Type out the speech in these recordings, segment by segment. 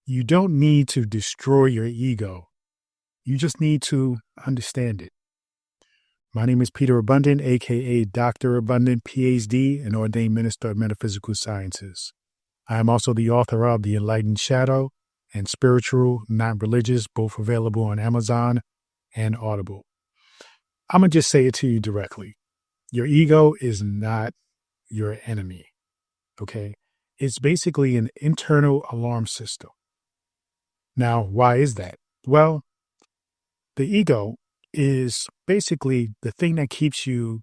You don't need to destroy your ego. You just need to understand it. My name is Peter Abundant, aka Dr. Abundant, PhD, and ordained minister of metaphysical sciences. I am also the author of The Enlightened Shadow and Spiritual, Not Religious, both available on Amazon and Audible. I'm going to just say it to you directly. Your ego is not your enemy, okay? It's basically an internal alarm system. Now, why is that? Well, the ego is basically the thing that keeps you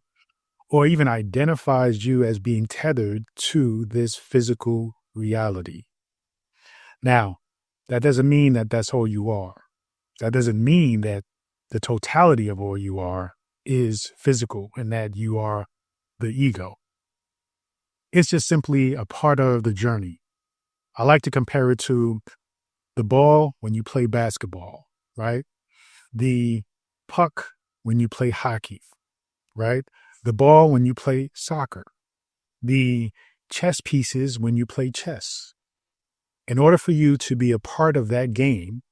or even identifies you as being tethered to this physical reality. Now, that doesn't mean that that's all you are. That doesn't mean that the totality of all you are is physical and that you are the ego. It's just simply a part of the journey. I like to compare it to the ball when you play basketball, right? The puck when you play hockey, right? The ball when you play soccer. The chess pieces when you play chess. In order for you to be a part of that game,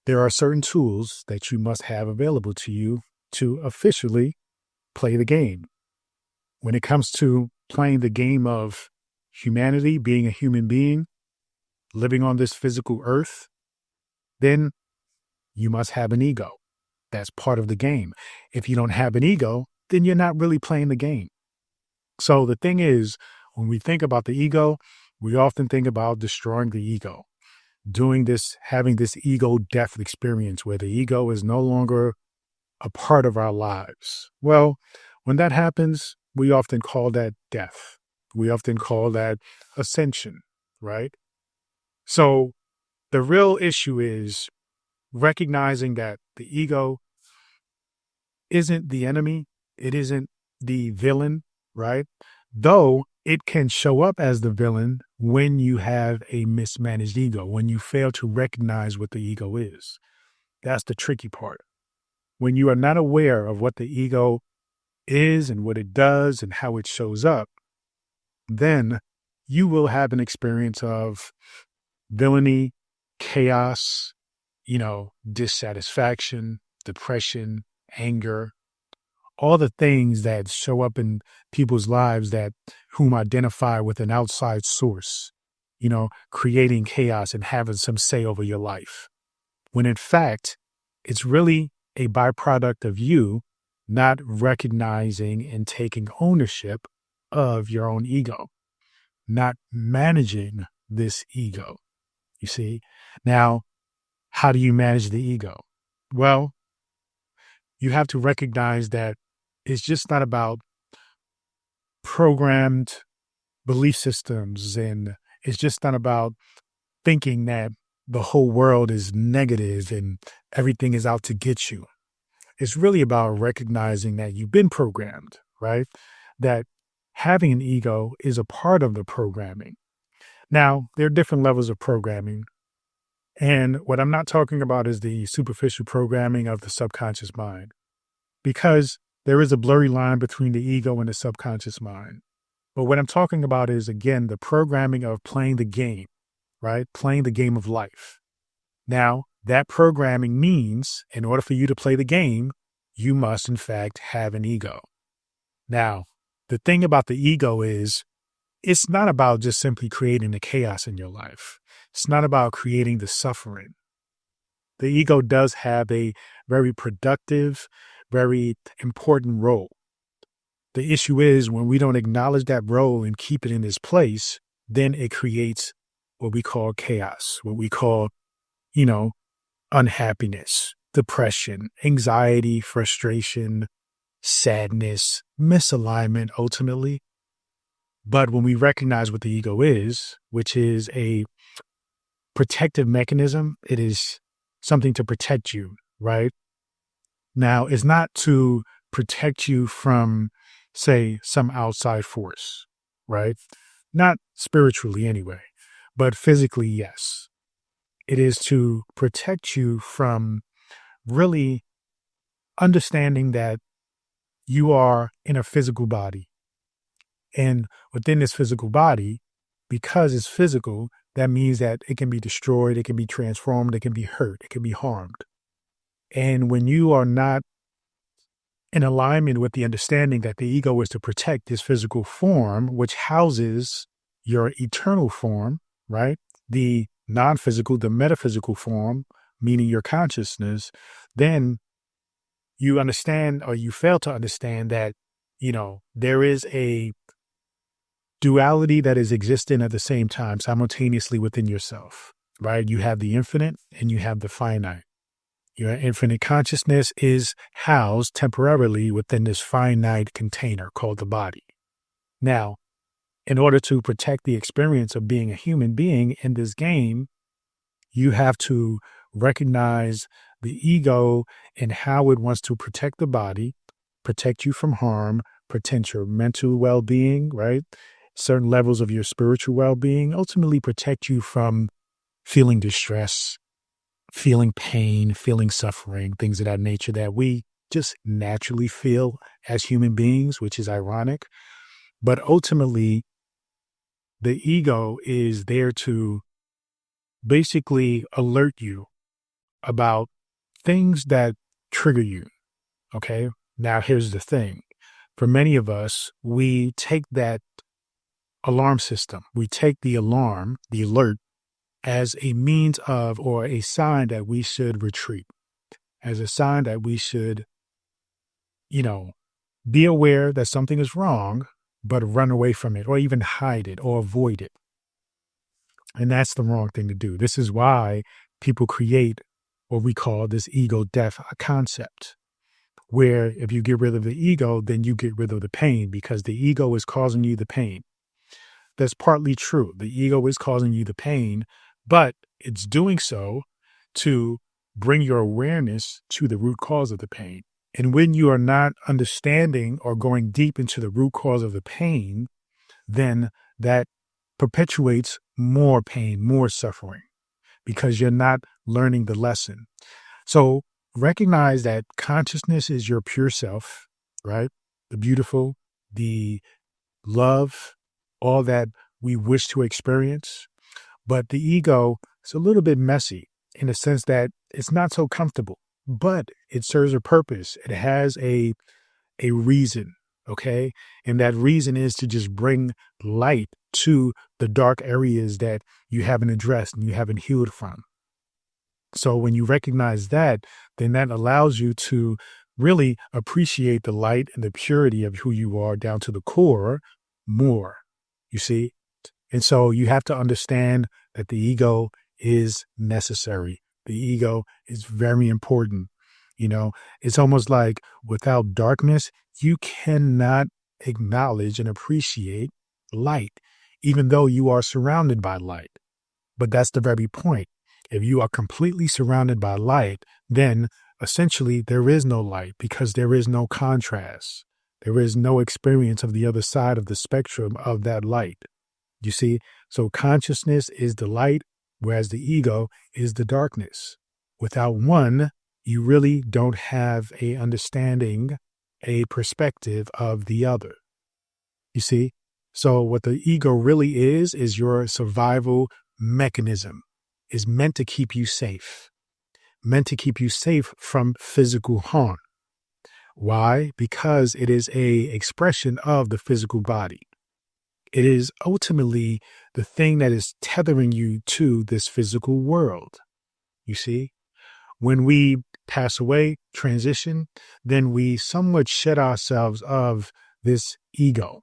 there are certain tools that you must have available to you to officially play the game. When it comes to playing the game of humanity, being a human being, living on this physical earth, then you must have an ego. That's part of the game. If you don't have an ego, then you're not really playing the game. So the thing is, when we think about the ego, we often think about destroying the ego, having this ego death experience where the ego is no longer a part of our lives. Well, when that happens, we often call that death. We often call that ascension, right? So the real issue is recognizing that the ego isn't the enemy. It isn't the villain, right? Though it can show up as the villain when you have a mismanaged ego, when you fail to recognize what the ego is. That's the tricky part. When you are not aware of what the ego is and what it does and how it shows up, then you will have an experience of villainy, chaos, dissatisfaction, depression, anger, all the things that show up in people's lives whom identify with an outside source, creating chaos and having some say over your life. When in fact, it's really a byproduct of you not recognizing and taking ownership of your own ego, not managing this ego. You see? Now, how do you manage the ego? Well, you have to recognize that it's just not about programmed belief systems, and it's just not about thinking that the whole world is negative and everything is out to get you. It's really about recognizing that you've been programmed, right? That having an ego is a part of the programming. Now, there are different levels of programming. And what I'm not talking about is the superficial programming of the subconscious mind, because there is a blurry line between the ego and the subconscious mind. But what I'm talking about is, again, the programming of playing the game, right? Playing the game of life. Now, that programming means in order for you to play the game, you must, in fact, have an ego. Now, the thing about the ego is it's not about just simply creating the chaos in your life. It's not about creating the suffering. The ego does have a very productive, very important role. The issue is when we don't acknowledge that role and keep it in its place, then it creates what we call chaos, what we call, unhappiness, depression, anxiety, frustration, sadness, misalignment, ultimately. But when we recognize what the ego is, which is a protective mechanism, it is something to protect you, right? Now, it's not to protect you from, say, some outside force, right? Not spiritually anyway, but physically, yes. It is to protect you from really understanding that you are in a physical body. And within this physical body, because it's physical, that means that it can be destroyed, it can be transformed, it can be hurt, it can be harmed. And when you are not in alignment with the understanding that the ego is to protect this physical form, which houses your eternal form, right? The non physical, the metaphysical form, meaning your consciousness, then you understand or you fail to understand that, there is a duality that is existing at the same time, simultaneously within yourself, right? You have the infinite and you have the finite. Your infinite consciousness is housed temporarily within this finite container called the body. Now, in order to protect the experience of being a human being in this game, you have to recognize the ego and how it wants to protect the body, protect you from harm, protect your mental well-being, right? Certain levels of your spiritual well-being, ultimately protect you from feeling distress, feeling pain, feeling suffering, things of that nature that we just naturally feel as human beings, which is ironic. But ultimately, the ego is there to basically alert you about things that trigger you. Okay. Now, here's the thing. For many of us, we take that alarm system, we take the alarm, the alert, as a means of or a sign that we should retreat, as a sign that we should, be aware that something is wrong, but run away from it or even hide it or avoid it. And that's the wrong thing to do. This is why people create what we call this ego death concept, where if you get rid of the ego, then you get rid of the pain because the ego is causing you the pain. That's partly true. The ego is causing you the pain, but it's doing so to bring your awareness to the root cause of the pain. And when you are not understanding or going deep into the root cause of the pain, then that perpetuates more pain, more suffering, because you're not learning the lesson. So recognize that consciousness is your pure self, right? The beautiful, the love, all that we wish to experience. But the ego is a little bit messy in the sense that it's not so comfortable, but it serves a purpose. It has a reason, okay? And that reason is to just bring light to the dark areas that you haven't addressed and you haven't healed from. So when you recognize that, then that allows you to really appreciate the light and the purity of who you are down to the core more, you see? And so you have to understand that the ego is necessary. The ego is very important. It's almost like without darkness, you cannot acknowledge and appreciate light, even though you are surrounded by light. But that's the very point. If you are completely surrounded by light, then essentially there is no light because there is no contrast. There is no experience of the other side of the spectrum of that light. You see? So consciousness is the light, whereas the ego is the darkness. Without one, you really don't have a understanding, a perspective of the other. You see? So what the ego really is your survival mechanism. Is meant to keep you safe, meant to keep you safe from physical harm. Why? Because it is a expression of the physical body. It is ultimately the thing that is tethering you to this physical world. You see, when we pass away, transition, then we somewhat shed ourselves of this ego.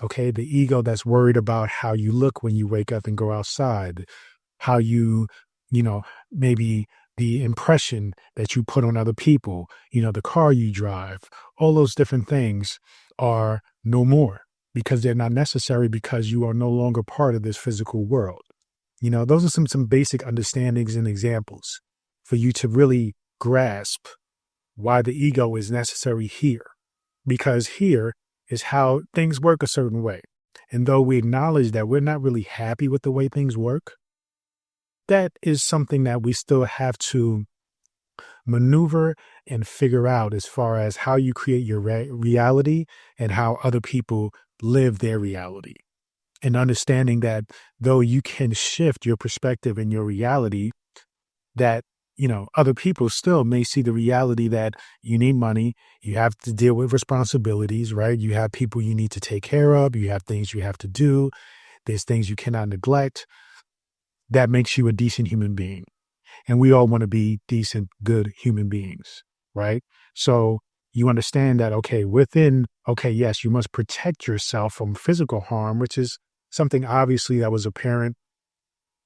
Okay, the ego that's worried about how you look when you wake up and go outside, how maybe the impression that you put on other people, the car you drive, all those different things are no more because they're not necessary because you are no longer part of this physical world. Those are some basic understandings and examples for you to really grasp why the ego is necessary here, because here is how things work a certain way. And though we acknowledge that we're not really happy with the way things work, that is something that we still have to maneuver and figure out as far as how you create your reality and how other people live their reality. and understanding that though you can shift your perspective and your reality, that, other people still may see the reality that you need money, you have to deal with responsibilities, right? You have people you need to take care of, you have things you have to do, there's things you cannot neglect. That makes you a decent human being. And we all want to be decent, good human beings, right? So you understand that, okay, yes, you must protect yourself from physical harm, which is something obviously that was apparent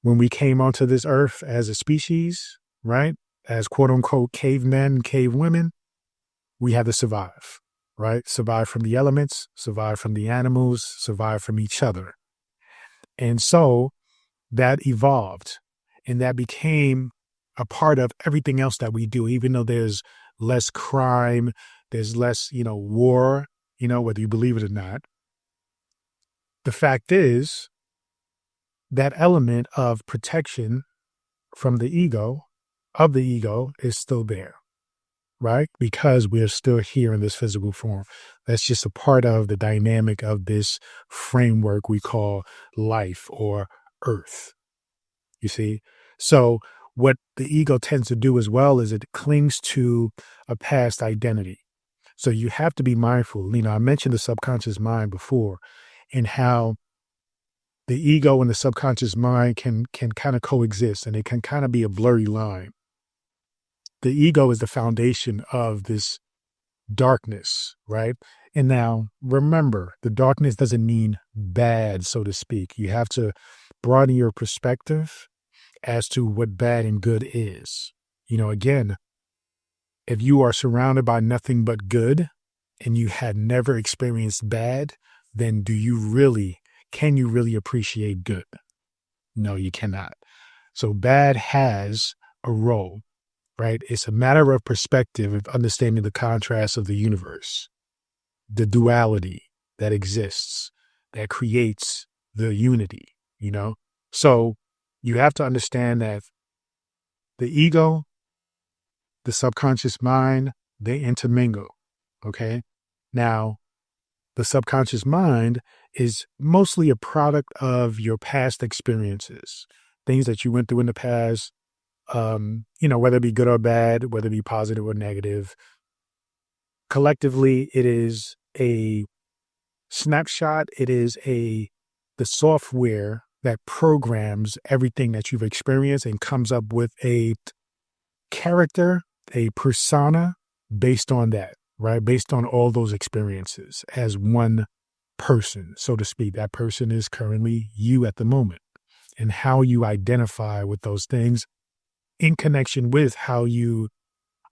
when we came onto this earth as a species, right? As quote unquote cavemen and cave women, we had to survive, right? Survive from the elements, survive from the animals, survive from each other. And so that evolved and that became a part of everything else that we do, even though there's less crime, there's less, war, whether you believe it or not. The fact is that element of protection from the ego, of the ego, is still there, right? Because we're still here in this physical form. That's just a part of the dynamic of this framework we call life or earth. You see? So what the ego tends to do as well is it clings to a past identity. So you have to be mindful. I mentioned the subconscious mind before and how the ego and the subconscious mind can kind of coexist, and it can kind of be a blurry line. The ego is the foundation of this darkness, right? And now remember, the darkness doesn't mean bad, so to speak. You have to broaden your perspective as to what bad and good is. Again, if you are surrounded by nothing but good and you had never experienced bad, then can you really appreciate good? No, you cannot. So bad has a role, right? It's a matter of perspective of understanding the contrast of the universe, the duality that exists, that creates the unity, So you have to understand that the ego, the subconscious mind, they intermingle. Okay. Now, the subconscious mind is mostly a product of your past experiences, things that you went through in the past, whether it be good or bad, whether it be positive or negative. Collectively, it is a snapshot. It is the software that programs everything that you've experienced and comes up with a character, a persona based on that, right? Based on all those experiences as one person, so to speak. That person is currently you at the moment, and how you identify with those things in connection with how you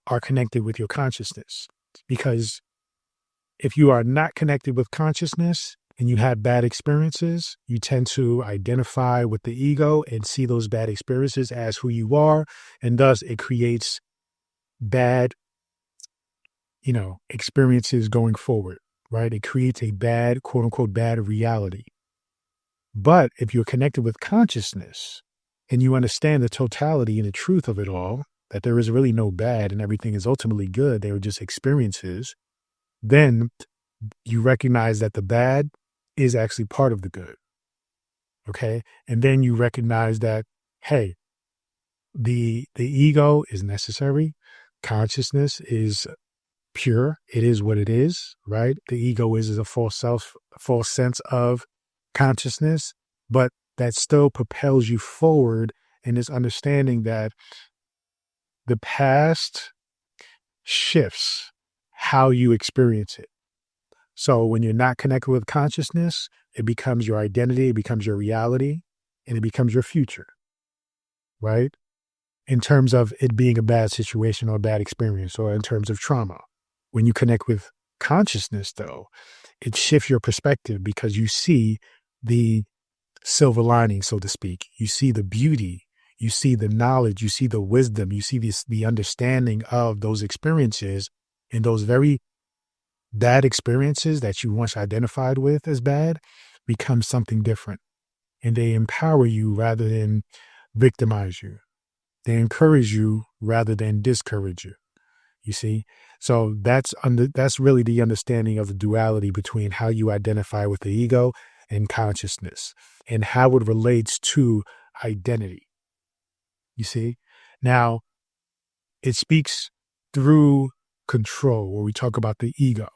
are connected with your consciousness. Because if you are not connected with consciousness and you have bad experiences, you tend to identify with the ego and see those bad experiences as who you are. And thus it creates bad, experiences going forward, right? It creates a bad, quote unquote, bad reality. But if you're connected with consciousness and you understand the totality and the truth of it all, that there is really no bad and everything is ultimately good, they were just experiences, then you recognize that the bad is actually part of the good. Okay. And then you recognize that, hey, the ego is necessary. Consciousness is pure. It is what it is, right? The ego is a false sense of consciousness, but that still propels you forward in this understanding that the past shifts how you experience it. So when you're not connected with consciousness, it becomes your identity, it becomes your reality, and it becomes your future, right? In terms of it being a bad situation or a bad experience, or in terms of trauma. When you connect with consciousness, though, it shifts your perspective because you see the silver lining, so to speak. You see the beauty, you see the knowledge, you see the wisdom, you see the understanding of those experiences, and those very bad experiences that you once identified with as bad become something different. And they empower you rather than victimize you. They encourage you rather than discourage you. You see? So that's really the understanding of the duality between how you identify with the ego and consciousness and how it relates to identity. You see? Now, it speaks through control when we talk about the ego.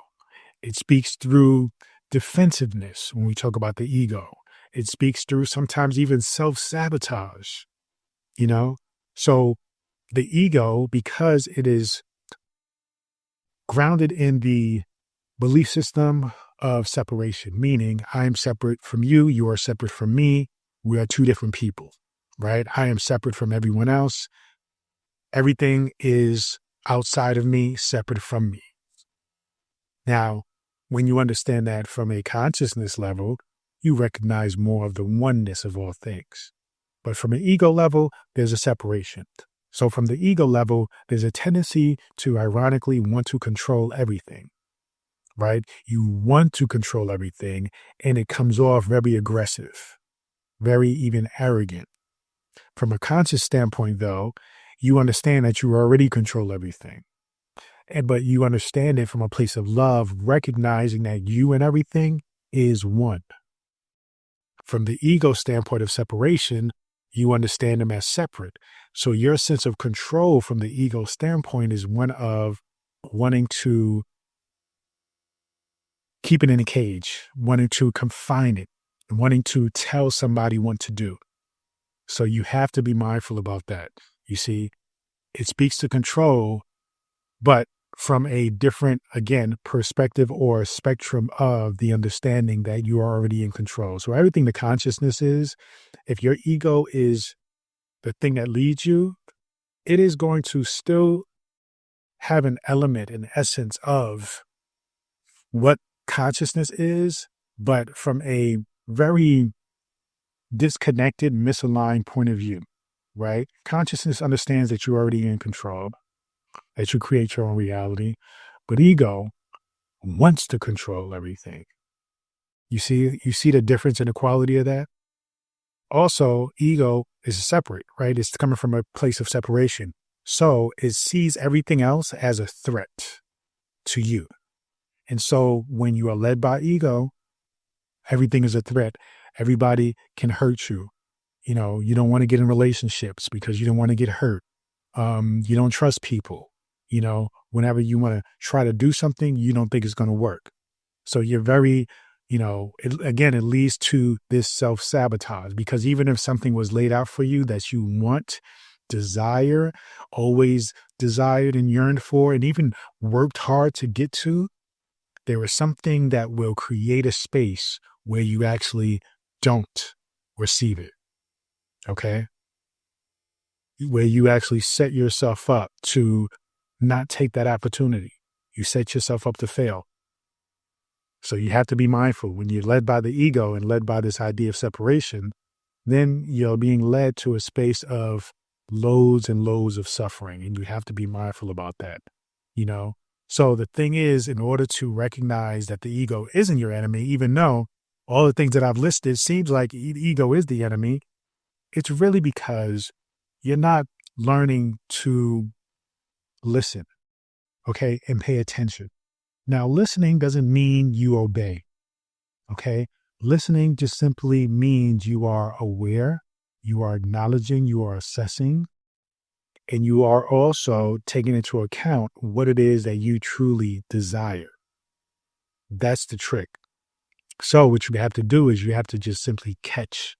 It speaks through defensiveness when we talk about the ego. It speaks through sometimes even self-sabotage, you know? So the ego, because it is grounded in the belief system of separation, meaning I am separate from you, you are separate from me, we are two different people, right? I am separate from everyone else. Everything is outside of me, separate from me. Now, when you understand that from a consciousness level, you recognize more of the oneness of all things. But from an ego level, there's a separation. So from the ego level, there's a tendency to ironically want to control everything, right? You want to control everything, and it comes off very aggressive, very even arrogant. From a conscious standpoint, though, you understand that you already control everything. But you understand it from a place of love, recognizing that you and everything is one. From the ego standpoint of separation, you understand them as separate. So your sense of control from the ego standpoint is one of wanting to keep it in a cage, wanting to confine it, wanting to tell somebody what to do. So you have to be mindful about that. You see, it speaks to control, but from a different, again, perspective or spectrum of the understanding that you are already in control. So everything the consciousness is, if your ego is the thing that leads you, it is going to still have an element, an essence of what consciousness is, but from a very disconnected, misaligned point of view, right? Consciousness understands that you're already in control, that you create your own reality, but ego wants to control everything. You see the difference in the quality of that? Also, ego is separate, right? It's coming from a place of separation. So it sees everything else as a threat to you. And so when you are led by ego, everything is a threat. Everybody can hurt you. You know, you don't want to get in relationships because you don't want to get hurt. You don't trust people. You know, whenever you want to try to do something, you don't think it's going to work. So you're very, it leads to this self-sabotage, because even if something was laid out for you that you want, desire, always desired and yearned for, and even worked hard to get to, there is something that will create a space where you actually don't receive it. Okay? Where you actually set yourself up to not take that opportunity. You set yourself up to fail. So you have to be mindful when you're led by the ego and led by this idea of separation, then you're being led to a space of loads and loads of suffering. And you have to be mindful about that, So the thing is, in order to recognize that the ego isn't your enemy, even though all the things that I've listed seems like ego is the enemy, it's really because you're not learning to listen, okay, and pay attention. Now, listening doesn't mean you obey, okay? Listening just simply means you are aware, you are acknowledging, you are assessing, and you are also taking into account what it is that you truly desire. That's the trick. So what you have to do is you have to just simply catch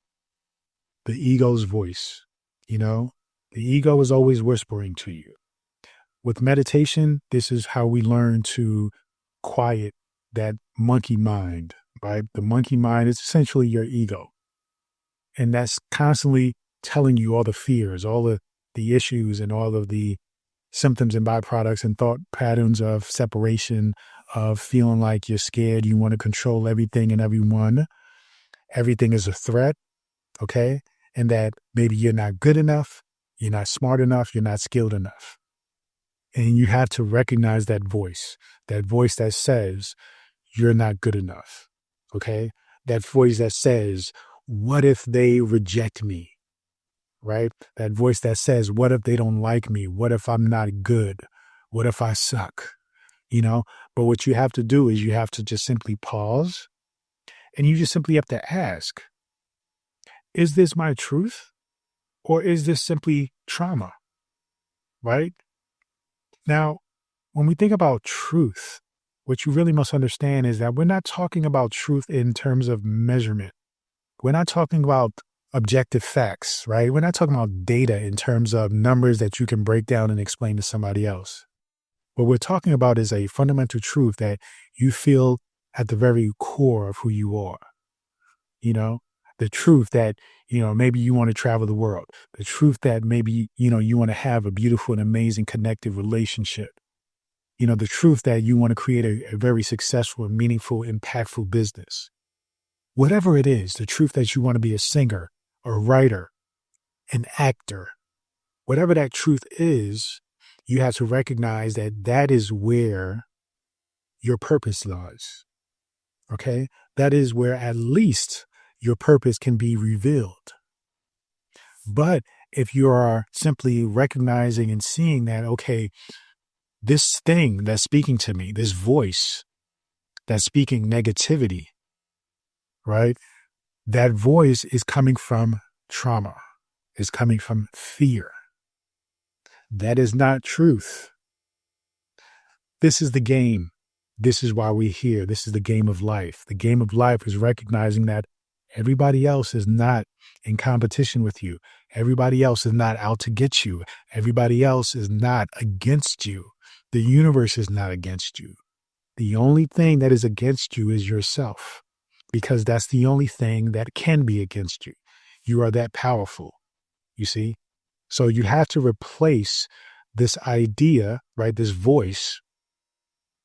the ego's voice. The ego is always whispering to you. With meditation, this is how we learn to quiet that monkey mind, right? The monkey mind is essentially your ego. And that's constantly telling you all the fears, all the issues, and all of the symptoms and byproducts and thought patterns of separation, of feeling like you're scared, you want to control everything and everyone. Everything is a threat, okay? And that maybe you're not good enough, you're not smart enough, you're not skilled enough. And you have to recognize that voice that says, you're not good enough, okay? That voice that says, what if they reject me, right? That voice that says, what if they don't like me? What if I'm not good? What if I suck? But what you have to do is you have to just simply pause And you just simply have to ask, is this my truth or is this simply trauma? Right? Now, when we think about truth, what you really must understand is that we're not talking about truth in terms of measurement. We're not talking about objective facts, right? We're not talking about data in terms of numbers that you can break down and explain to somebody else. What we're talking about is a fundamental truth that you feel at the very core of who you are. You know, the truth that, maybe you want to travel the world, the truth that maybe, you want to have a beautiful and amazing connected relationship. The truth that you want to create a very successful and meaningful, impactful business. Whatever it is, the truth that you want to be a singer, a writer, an actor, whatever that truth is, you have to recognize that that is where your purpose lies. Okay? That is where at least your purpose can be revealed. But if you are simply recognizing and seeing that, okay, this thing that's speaking to me, this voice that's speaking negativity, right? That voice is coming from trauma, is coming from fear. That is not truth. This is the game. This is why we're here. This is the game of life. The game of life is recognizing that everybody else is not in competition with you. Everybody else is not out to get you. Everybody else is not against you. The universe is not against you. The only thing that is against you is yourself, because that's the only thing that can be against you. You are that powerful, you see? So you have to replace this idea, right? This voice.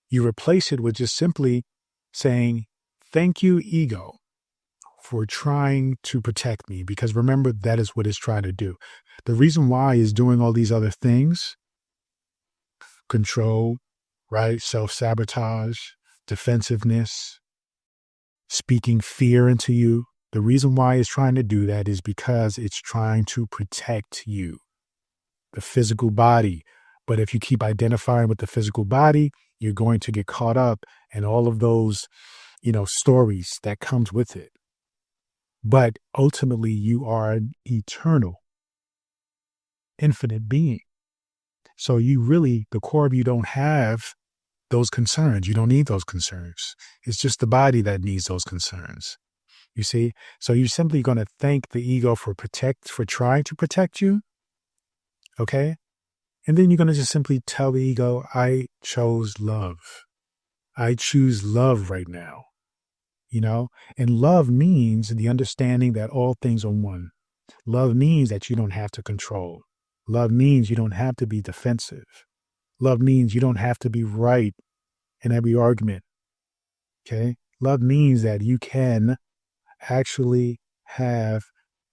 You replace it with just simply saying, thank you, ego, for trying to protect me. Because remember, that is what it's trying to do. The reason why is doing all these other things, control, right? Self-sabotage, defensiveness, speaking fear into you. The reason why it's trying to do that is because it's trying to protect you, the physical body. But if you keep identifying with the physical body, you're going to get caught up in all of those, stories that comes with it. But ultimately, you are an eternal, infinite being. So you really, the core of you don't have those concerns. You don't need those concerns. It's just the body that needs those concerns. You see? So you're simply going to thank the ego for trying to protect you. Okay? And then you're going to just simply tell the ego, I chose love. I choose love right now. And love means the understanding that all things are one. Love means that you don't have to control. Love means you don't have to be defensive. Love means you don't have to be right in every argument. Okay? Love means that you can actually have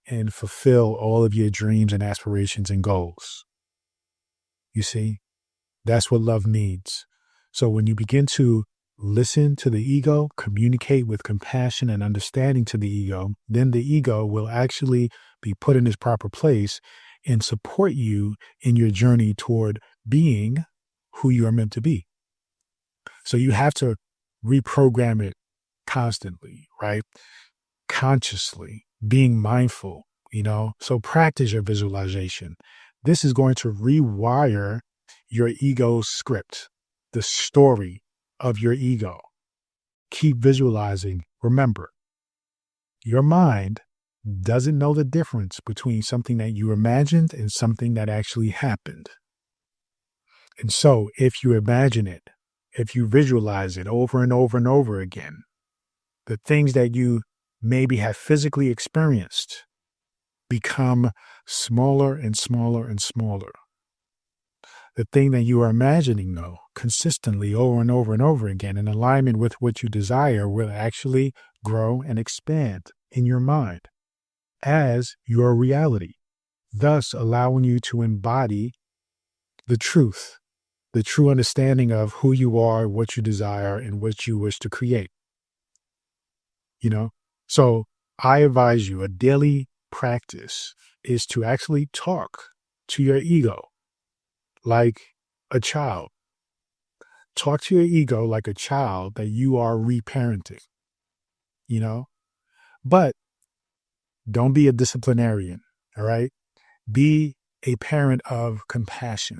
and fulfill all of your dreams and aspirations and goals. You see, that's what love means. So when you begin to listen to the ego, communicate with compassion and understanding to the ego, then the ego will actually be put in its proper place and support you in your journey toward being who you are meant to be. So you have to reprogram it constantly, right? Consciously, being mindful, So practice your visualization. This is going to rewire your ego's script, the story of your ego. Keep visualizing. Remember, your mind doesn't know the difference between something that you imagined and something that actually happened. And so if you imagine it, if you visualize it over and over and over again, the things that you maybe have physically experienced become smaller and smaller and smaller. The thing that you are imagining, though, consistently over and over and over again in alignment with what you desire will actually grow and expand in your mind as your reality, thus allowing you to embody the truth, the true understanding of who you are, what you desire, and what you wish to create. So I advise you, a daily practice is to actually talk to your ego like a child. Talk to your ego like a child that you are reparenting. you know, but don't be a disciplinarian. All right. Be a parent of compassion,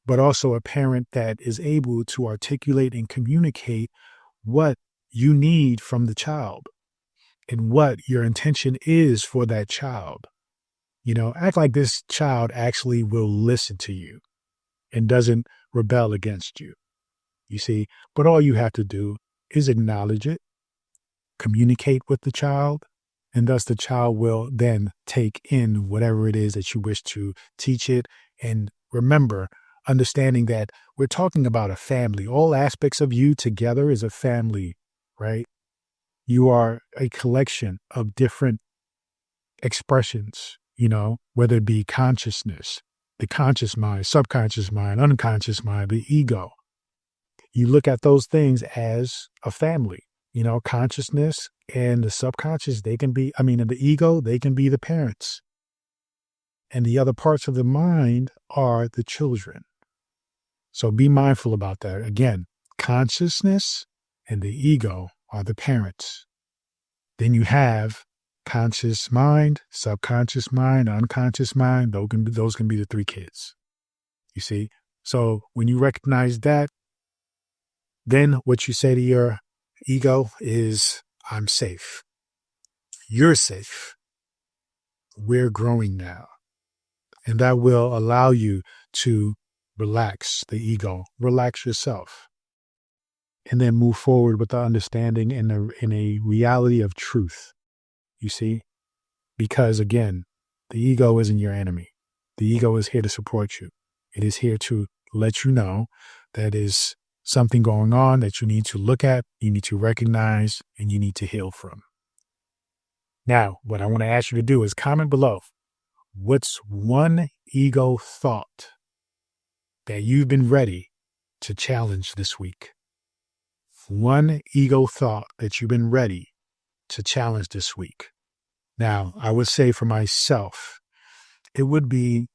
but also a parent that is able to articulate and communicate what you need from the child and what your intention is for that child. Act like this child actually will listen to you and doesn't rebel against you. You see, but all you have to do is acknowledge it, communicate with the child, and thus the child will then take in whatever it is that you wish to teach it. And remember, understanding that we're talking about a family. All aspects of you together is a family, right? You are a collection of different expressions, whether it be consciousness, the conscious mind, subconscious mind, unconscious mind, the ego. You look at those things as a family, consciousness and the subconscious, and the ego, they can be the parents. And the other parts of the mind are the children. So be mindful about that. Again, consciousness and the ego are the parents. Then you have conscious mind, subconscious mind, unconscious mind. Those can be the three kids. You see? So when you recognize that, then what you say to your ego is, I'm safe. You're safe. We're growing now. And that will allow you to relax the ego, relax yourself, and then move forward with the understanding in a reality of truth. You see? Because again, the ego isn't your enemy. The ego is here to support you. It is here to let you know that is something going on that you need to look at, you need to recognize, and you need to heal from. Now, what I want to ask you to do is comment below. What's one ego thought that you've been ready to challenge this week? One ego thought that you've been ready to challenge this week. Now, I would say for myself, it would be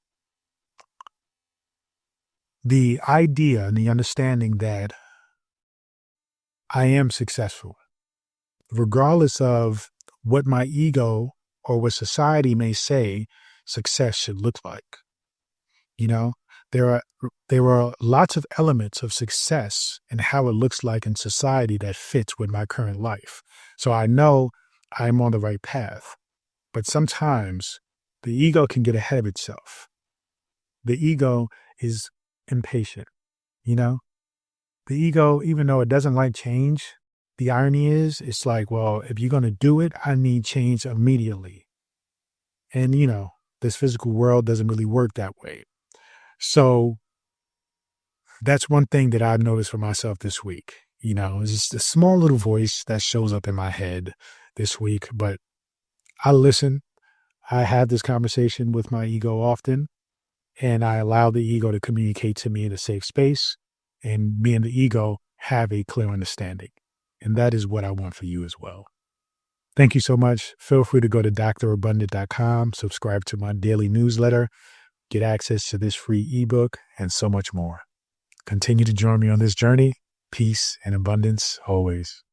the idea and the understanding that I am successful, regardless of what my ego or what society may say success should look like. There are lots of elements of success and how it looks like in society that fits with my current life. So I know I'm on the right path, but sometimes the ego can get ahead of itself. The ego is impatient, The ego, even though it doesn't like change, the irony is, it's like, well, if you're going to do it, I need change immediately. And, this physical world doesn't really work that way. So that's one thing that I've noticed for myself this week. It's just a small little voice that shows up in my head this week, but I listen. I have this conversation with my ego often, and I allow the ego to communicate to me in a safe space, and me and the ego have a clear understanding. And that is what I want for you as well. Thank you so much. Feel free to go to drabundant.com, subscribe to my daily newsletter, get access to this free ebook, and so much more. Continue to join me on this journey. Peace and abundance always.